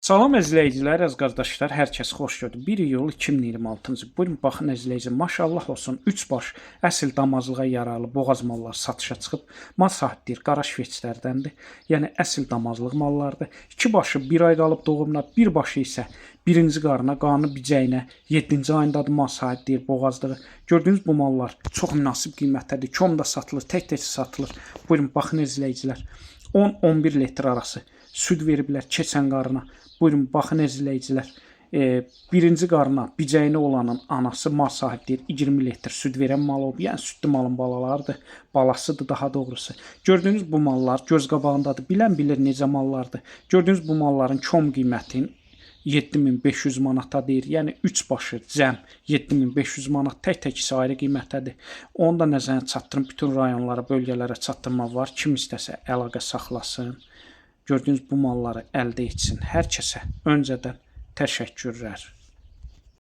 Salam əzizləyicilər, əziz qardaşlar, hər kəs xoş gördü. 1 iyul 2026-cı. Buyurun baxın əzizləyicilər, maşallah olsun 3 baş əsl damazlığa yararlı boğaz malları satışa çıxıb. Mal sahibdir, qara şveçlərdəndir. Yəni əsl damazlıq mallardır. 2 başı 1 ay qalıb doğumuna, 1 başı isə birinci qarına, qarnı bicəyinə 7-ci ayındadır. Mal sahibdir, boğazlığı. Gördüyünüz bu mallar çox münasib qiymətdədir. Komda satılır, tək-tək satılır. Buyurun baxın əzizləyicilər. 10-11 litr arası süd veriblər keçən qarına. Buyurun baxın əzizləyicilər. Birinci qarına bicəyinə olanın anası mal sahibdir. 20 litr süd verən mal olub. Yəni südlü malın balalarıdır. Balasıdır daha doğrusu. Gördüyünüz bu mallar göz qabağındadır. Bilən bilir necə mallardır. Gördüyünüz bu malların kom qiymətin 7500 manata deyir. Yəni 3 başı cəm 7500 manat, tək-tək isə ayrı qiymətdədir. Onu da nəzərə çatdırın. Bütün rayonlara, bölgələrə çatdırma var. Kim istəsə əlaqə saxlasın. Gördüyünüz bu malları əldə etsin. Hər kəsə öncədən təşəkkürlər.